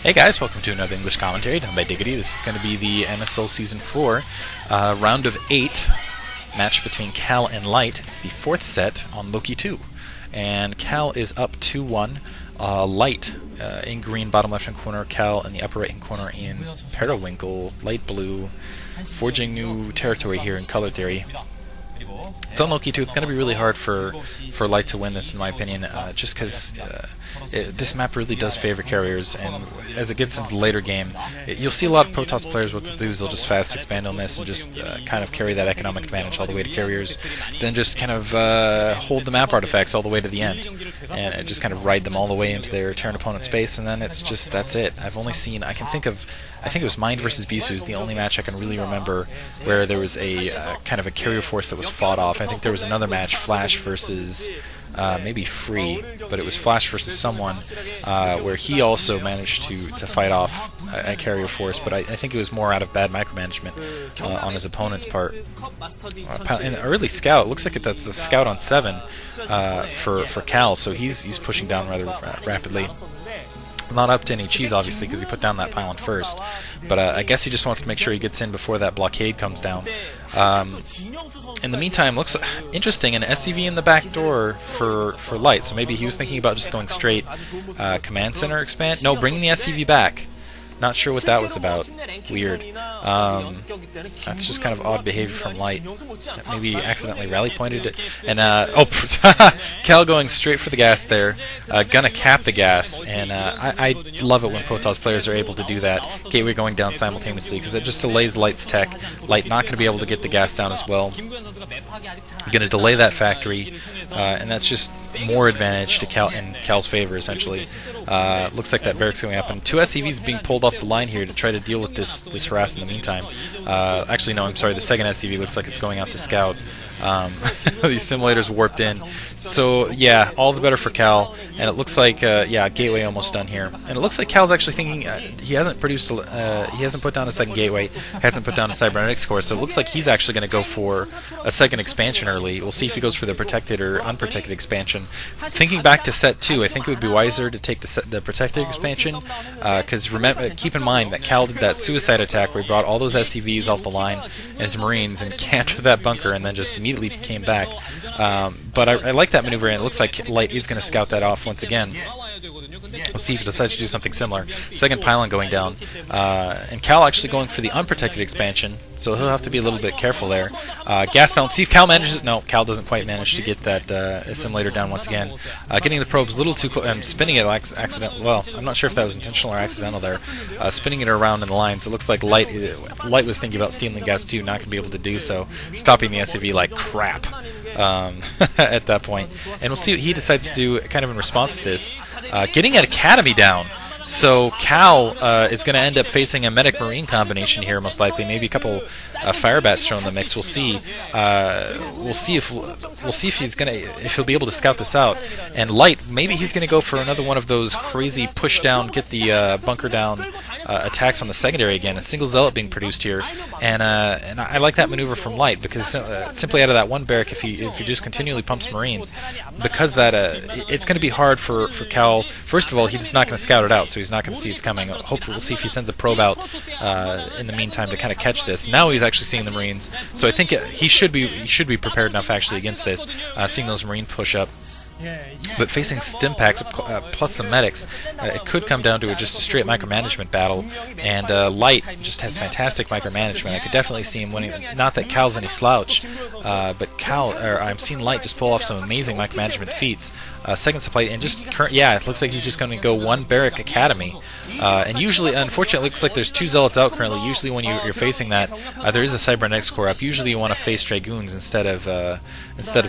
Hey guys, welcome to another English commentary done by Diggity. This is going to be the MSL Season 4 round of 8 match between Kal and Light. It's the 4th set on Loki II. And Kal is up 2-1. Light in green, bottom left-hand corner. Kal in the upper right-hand corner in periwinkle, light blue. Forging new territory here in color theory. It's on Loki II. It's going to be really hard for Light to win this, in my opinion, just because this map really does favor carriers, and as it gets into the later game, you'll see a lot of protoss players. What they'll do is they'll just fast expand on this and just kind of carry that economic advantage all the way to carriers, then just kind of hold the map artifacts all the way to the end, and just kind of ride them all the way into their Terran opponent's base, and then it's just, that's it. I've only seen, I think it was Mind versus Bisu is the only match I can really remember where there was a kind of a carrier force that was fought off. I think there was another match, Flash versus maybe Free, but it was Flash versus someone where he also managed to fight off a carrier force, but I think it was more out of bad micromanagement on his opponent's part. An early scout, looks like that's a scout on 7 for Kal, so he's pushing down rather rapidly. Not up to any cheese, obviously, because he put down that pylon first. But I guess he just wants to make sure he gets in before that blockade comes down. In the meantime, looks interesting, an SCV in the back door for Light. So maybe he was thinking about just going straight command center expand. No, bringing the SCV back. Not sure what that was about. Weird. That's just kind of odd behavior from Light. Maybe accidentally rally pointed it. And, Kal going straight for the gas there. Gonna cap the gas. And I love it when protoss players are able to do that. Gateway going down simultaneously, because it just delays Light's tech. Light not going to be able to get the gas down as well. Going to delay that factory. And that's just more advantage to Kal's favor, essentially. Looks like that barracks going up, and 2 SCVs being pulled off the line here to try to deal with this harass in the meantime. Actually, no, I'm sorry, the second SCV looks like it's going out to scout. These simulators warped in. So yeah, all the better for Kal, and it looks like yeah, gateway almost done here. And it looks like Kal's actually thinking he hasn't put down a second gateway, hasn't put down a cybernetics core, so it looks like he's actually going to go for a second expansion early. We'll see if he goes for the protected or unprotected expansion. Thinking back to set 2, I think it would be wiser to take the protected expansion, because keep in mind that Kal did that suicide attack where he brought all those SCVs off the line and his Marines and camped that bunker and then just immediately came back. But I like that maneuver, and it looks like Light is going to scout that off once again. We'll see if he decides to do something similar. Second pylon going down. And Kal actually going for the unprotected expansion, so he'll have to be a little bit careful there. Gas down. See if Kal manages. No, Kal doesn't quite manage to get that assimilator down once again. Getting the probes a little too close and spinning it accidental. Well, I'm not sure if that was intentional or accidental there. Spinning it around in the lines. It looks like Light was thinking about stealing gas too, not going to be able to do so. Stopping the SCV like crap. At that point. And we'll see what he decides to do kind of in response to this. Getting an Academy down. So Kal is going to end up facing a Medic Marine combination here, most likely. Maybe a couple Firebats thrown in the mix. We'll see. We'll see if he'll be able to scout this out. And Light, maybe he's going to go for another one of those crazy push down, get the bunker down attacks on the secondary again. A single zealot being produced here, and I like that maneuver from Light, because simply out of that one barrack, if he just continually pumps Marines, because that it's going to be hard for Kal. First of all, he's not going to scout it out, so he's not going to see it's coming. Hopefully, we'll see if he sends a probe out in the meantime to kind of catch this. Now he's actually seeing the Marines, so I think he should be prepared enough actually against this, seeing those Marine push up. But facing stim packs plus some medics, it could come down to just a straight micromanagement battle, and Light just has fantastic micromanagement. I could definitely see him winning. Not that Kal's any slouch, but I'm seeing Light just pull off some amazing micromanagement feats. Second supply, and yeah, it looks like he's just going to go 1 barrack Academy. And usually, unfortunately, it looks like there's 2 zealots out currently. Usually when you're facing that, there is a cybernetics core up. Usually you want to face dragoons instead of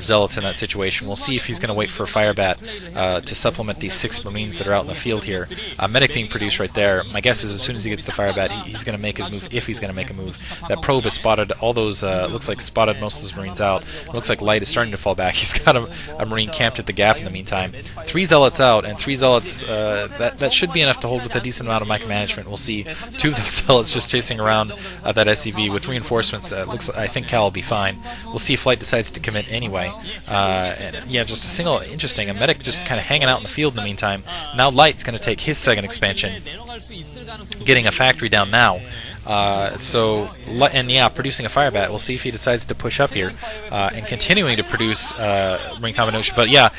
zealots in that situation. We'll see if he's going to wait for a Firebat to supplement these 6 Marines that are out in the field here. Medic being produced right there. My guess is as soon as he gets the Firebat, he's going to make his move, if he's going to make a move. That probe has spotted all those, looks like spotted most of those Marines out. It looks like Light is starting to fall back. He's got a Marine camped at the gap in the meantime. 3 zealots out, and 3 zealots, that should be enough to hold with a decent amount of micromanagement. We'll see 2 of those zealots just chasing around that SCV with reinforcements. I think Kal will be fine. We'll see if Light decides to commit anyway. And yeah, just a single. interesting. A medic just kind of hanging out in the field in the meantime. Now Light's going to take his second expansion, getting a factory down now. And yeah, producing a fire bat. We'll see if he decides to push up here and continuing to produce Marine combination. But yeah,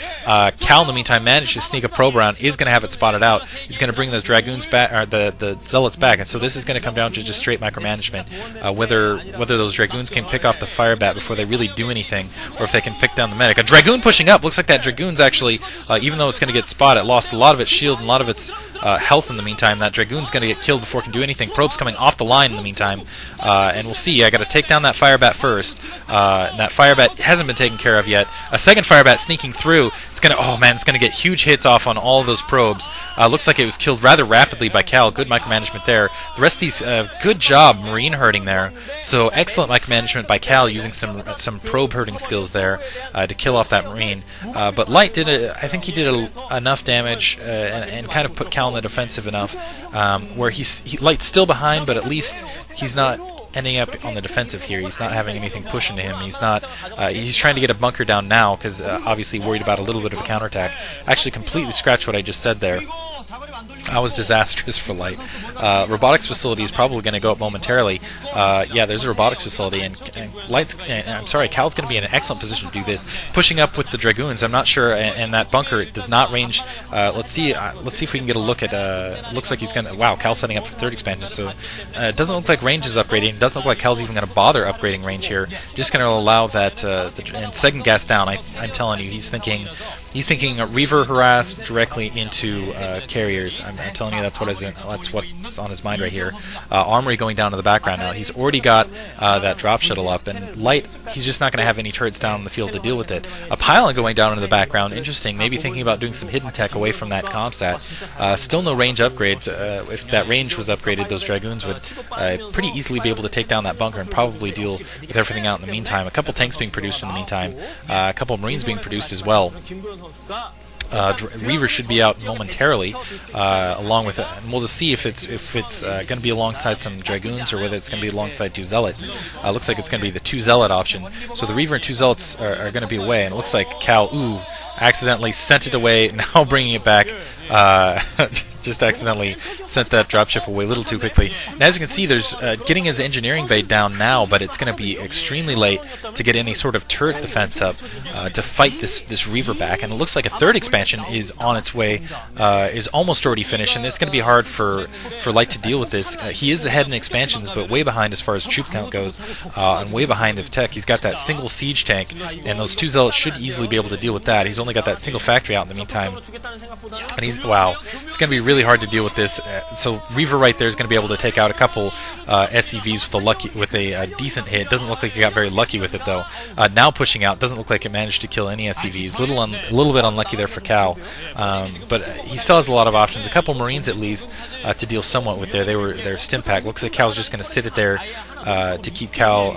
Kal in the meantime managed to sneak a probe around. Is going to have it spotted out. He's going to bring those dragoons back, or the zealots back. And so this is going to come down to just straight micromanagement. Whether those dragoons can pick off the fire bat before they really do anything, or if they can pick down the medic. A dragoon pushing up. Looks like that dragoon's actually, even though it's going to get spotted, lost a lot of its shield and a lot of its health in the meantime. That dragoon's going to get killed before it can do anything. Probe's coming off the line in the meantime, and we'll see. I got to take down that fire bat first. That fire bat hasn't been taken care of yet. A second fire bat sneaking through. It's gonna, oh man, it's gonna get huge hits off on all of those probes. Looks like it was killed rather rapidly by Kal. Good micromanagement there. The rest of these, good job Marine herding there. So excellent micromanagement by Kal, using some probe herding skills there to kill off that Marine. But Light did, I think he did enough damage and kind of put Kal in the defensive enough, where Light's still behind, but at least he's not ending up on the defensive here. He's not having anything push into him. He's not. He's trying to get a bunker down now because obviously worried about a little bit of a counterattack. Actually, completely scratched what I just said there. That was disastrous for Light. Robotics facility is probably going to go up momentarily. Yeah, there's a robotics facility, and Kal's going to be in an excellent position to do this. Pushing up with the dragoons, I'm not sure, and that bunker does not range. Let's see if we can get a look at. Looks like he's going to. Wow, Kal's setting up for third expansion, so it doesn't look like range is upgrading. It doesn't look like Kal's even going to bother upgrading range here. Just going to allow that and second gas down. I'm telling you, he's thinking Reaver harass directly into carriers. I'm telling you, that's what's on his mind right here. Armory going down to the background now. He's already got that drop shuttle up, and Light, he's just not going to have any turrets down in the field to deal with it. A pylon going down into the background. Interesting. Maybe thinking about doing some hidden tech away from that comsat. Still no range upgrades. If that range was upgraded, those dragoons would pretty easily be able to take down that bunker and probably deal with everything out in the meantime. A couple tanks being produced in the meantime. A couple Marines being produced as well. Reaver should be out momentarily, along with it, and we'll just see if it's going to be alongside some dragoons or whether it's going to be alongside two zealots. Looks like it's going to be the two zealot option. So the Reaver and two zealots are going to be away, and it looks like Kal accidentally sent it away. Now bringing it back. Just accidentally sent that dropship away a little too quickly. And as you can see, there's getting his engineering bay down now, but it's going to be extremely late to get any sort of turret defense up to fight this Reaver back. And it looks like a third expansion is on its way, is almost already finished, and it's going to be hard for Light to deal with this. He is ahead in expansions, but way behind as far as troop count goes, and way behind of tech. He's got that single siege tank, and those two zealots should easily be able to deal with that. He's only got that single factory out in the meantime, and it's going to be really hard to deal with this. So Reaver right there is going to be able to take out a couple SCVs with a decent hit. Doesn't look like he got very lucky with it though. Now pushing out, doesn't look like it managed to kill any SCVs. A little bit unlucky there for Kal, but he still has a lot of options. A couple Marines at least to deal somewhat with there. They're stim pack. Looks like Kal's just going to sit it there to keep Kal's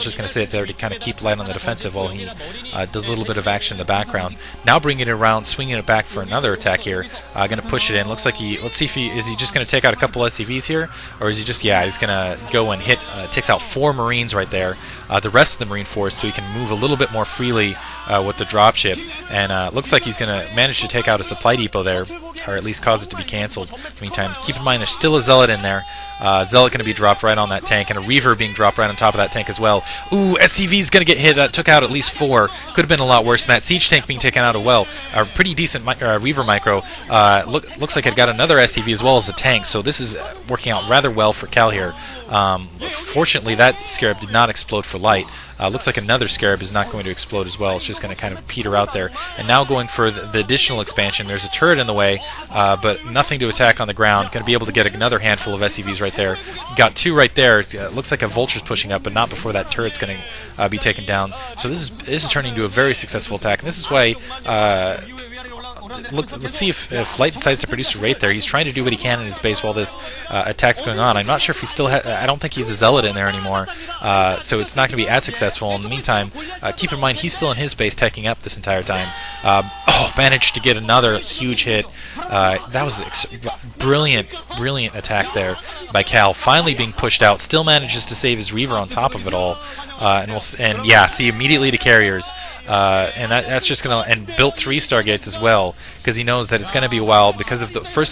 just going to sit there to kind of keep Light on the defensive while he does a little bit of action in the background. Now bringing it around, swinging it back for another attack here. Going to push it in. Looks like let's see if is he just going to take out a couple SCVs here, or is he just, yeah, he's going to go and hit, takes out 4 Marines right there, the rest of the Marine force, so he can move a little bit more freely with the dropship, and looks like he's going to manage to take out a supply depot there, or at least cause it to be canceled. In the meantime, keep in mind there's still a zealot in there. Zealot going to be dropped right on that tank, and a Reaver being dropped right on top of that tank as well. Ooh, SCV's going to get hit. That took out at least 4. Could have been a lot worse than that. Siege tank being taken out as well. A pretty decent Reaver micro. Looks like it got another SCV as well as a tank, so this is working out rather well for Kal here. Fortunately, that Scarab did not explode for Light. Looks like another Scarab is not going to explode as well. It's just going to kind of peter out there. And now going for the additional expansion. There's a turret in the way, but nothing to attack on the ground. Going to be able to get another handful of SCVs right there. Got 2 right there. It looks like a Vulture's pushing up, but not before that turret's going to be taken down. So this is turning into a very successful attack. And this is why let's see if Light decides to produce a Wraith there. He's trying to do what he can in his base while this attack's going on. I'm not sure if he still I don't think he's a Zealot in there anymore, so it's not going to be as successful. In the meantime, keep in mind he's still in his base teching up this entire time. Managed to get another huge hit. That was brilliant attack there by Kal. Finally being pushed out, still manages to save his Reaver on top of it all. And yeah, see immediately to carriers, and that's just gonna, and built 3 Stargates as well, because he knows that it's gonna be a while because of the, first of all,